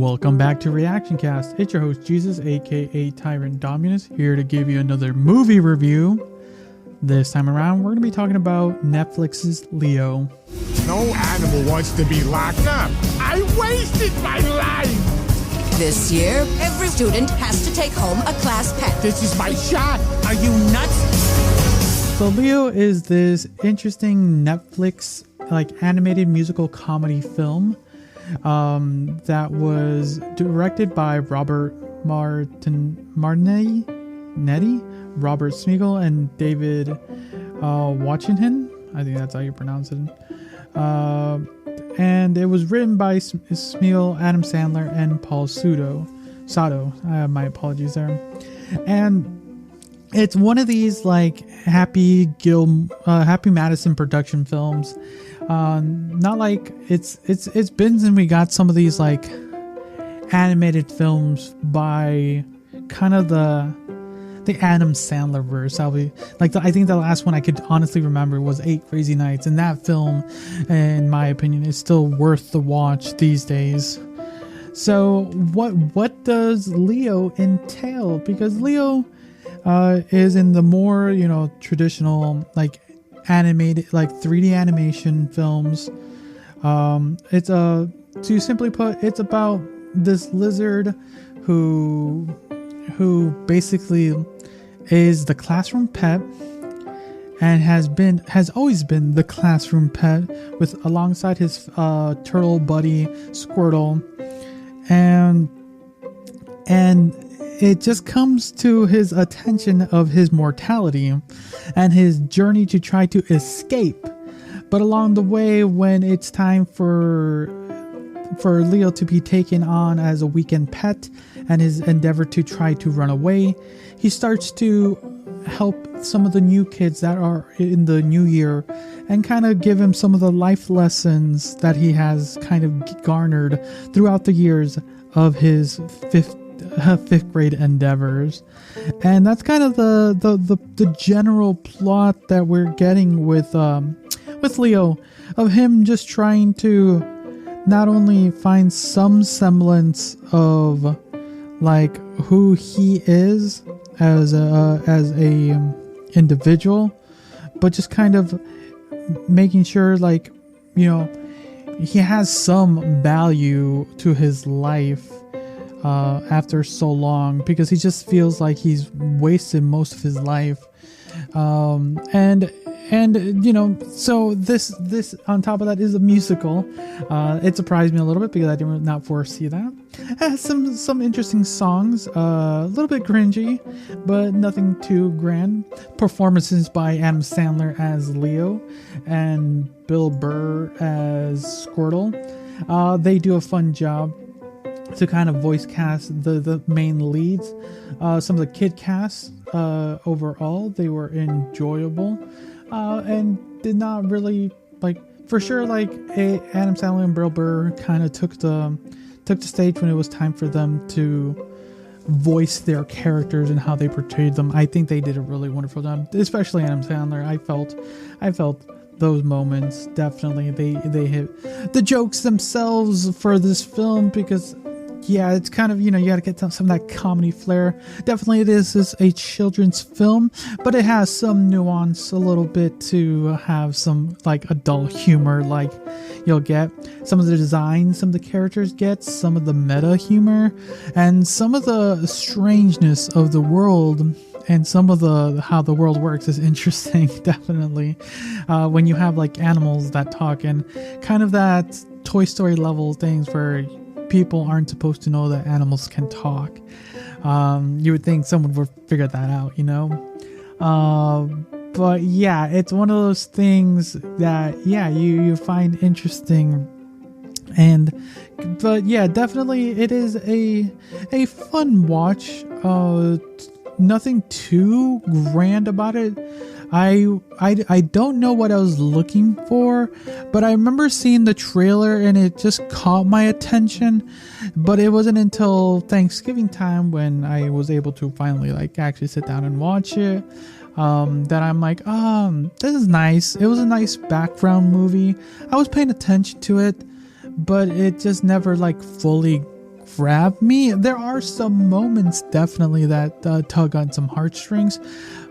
Welcome back to Reactioncast. It's your host Jesus, aka Tyrant Dominus, here to give you another movie review. This time around, we're going to be talking about Netflix's Leo. No animal wants to be locked up. I wasted my life. This year, every student has to take home a class pet. This is my shot. Are you nuts? So Leo is this interesting Netflix animated musical comedy film that was directed by Robert Martinetti, Robert Smigel, and David Washington. I think that's how you pronounce it. And it was written by Smigel, Adam Sandler, and Paul Sato. My apologies there. And it's one of these Happy Madison production films. Not like it's been since we got some of these animated films by kind of the Adam Sandler verse. I think the last one I could honestly remember was 8 Crazy Nights, and that film, in my opinion, is still worth the watch these days. So what does Leo entail? Because Leo is in the more traditional animated 3D animation films. It's to simply put, it's about this lizard who basically is the classroom pet and has always been the classroom pet alongside his turtle buddy Squirtle, and it just comes to his attention of his mortality and his journey to try to escape. But along the way, when it's time for Leo to be taken on as a weekend pet and his endeavor to try to run away, he starts to help some of the new kids that are in the new year and kind of give him some of the life lessons that he has kind of garnered throughout the years of his fifth grade endeavors. And that's kind of the general plot that we're getting with Leo, of him just trying to not only find some semblance of who he is as a individual, but just kind of making sure he has some value to his life after so long, because he just feels like he's wasted most of his life. So this on top of that is a musical. It surprised me a little bit because I did not foresee that. It has some interesting songs, a little bit cringy, but nothing too grand. Performances by Adam Sandler as Leo and Bill Burr as Squirtle. They do a fun job to kind of voice cast the main leads. Some of the kid casts, overall, they were enjoyable, and did not really for sure Adam Sandler and Bill Burr kind of took the stage when it was time for them to voice their characters and how they portrayed them. I think they did a really wonderful job, especially Adam Sandler. I felt those moments definitely they hit the jokes themselves for this film, because it's kind of, you got to get some of that comedy flair. Definitely it is a children's film, but it has some nuance a little bit to have some adult humor. You'll get some of the designs, some of the characters get some of the meta humor, and some of the strangeness of the world, and some of how the world works is interesting. Definitely when you have animals that talk, and kind of that Toy Story level things where people aren't supposed to know that animals can talk. You would think someone would figure that out, but yeah, it's one of those things that you find interesting. But yeah, definitely it is a fun watch. Nothing too grand about it. I don't know what I was looking for, but I remember seeing the trailer and it just caught my attention. But it wasn't until Thanksgiving time, when I was able to finally actually sit down and watch it, that I'm this is nice. It was a nice background movie. I was paying attention to it, but it just never fully grab me. There are some moments definitely that tug on some heartstrings,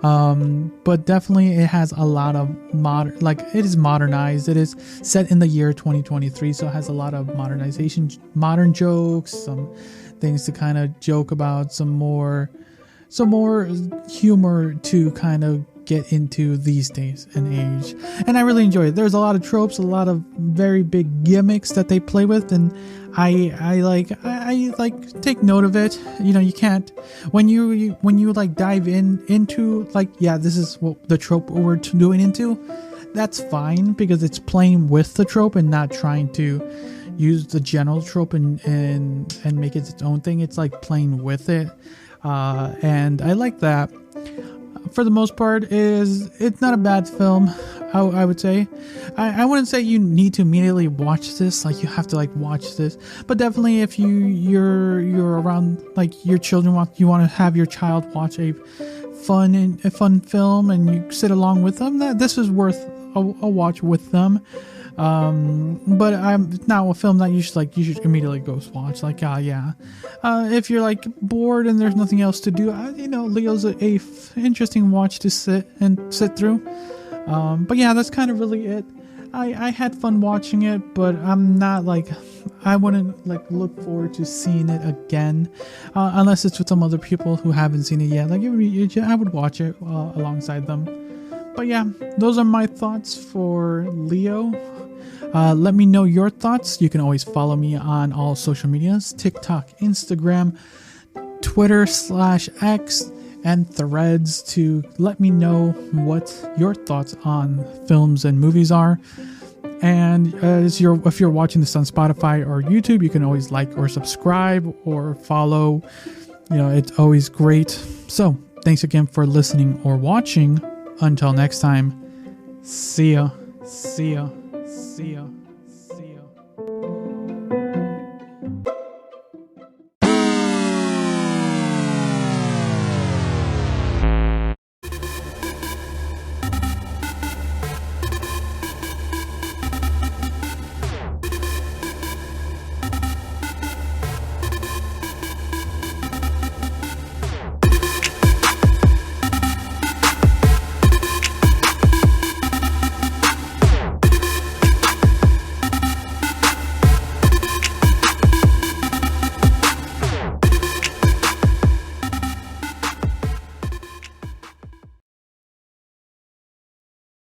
but definitely it has a lot of it is modernized. It is set in the year 2023, so it has a lot of modern jokes, some things to kind of joke about, some more humor to kind of get into these days and age, and I really enjoy it. There's a lot of tropes, a lot of very big gimmicks that they play with, and I like take note of it. You know, you can't when you like dive into like, yeah, this is what the trope we're doing into. That's fine, because it's playing with the trope and not trying to use the general trope and make it its own thing. It's like playing with it, and I like that. For the most part, it's not a bad film. I would say, I wouldn't say you need to immediately watch this, like you have to like watch this, but definitely if you're around like your children, you want to have your child watch a fun film and you sit along with them, that this is worth a watch with them. But I'm not a film that you should immediately go watch. Like, yeah. If you're like bored and there's nothing else to do, Leo's a interesting watch to sit through. But yeah, that's kind of really it. I had fun watching it, but I'm not like, I wouldn't like look forward to seeing it again, unless it's with some other people who haven't seen it yet. Like, I would watch it alongside them. But yeah, those are my thoughts for Leo. Let me know your thoughts. You can always follow me on all social medias: TikTok, Instagram, Twitter /X, and Threads, to let me know what your thoughts on films and movies are. And if you're watching this on Spotify or YouTube, you can always like or subscribe or follow. It's always great. So thanks again for listening or watching. Until next time, see ya.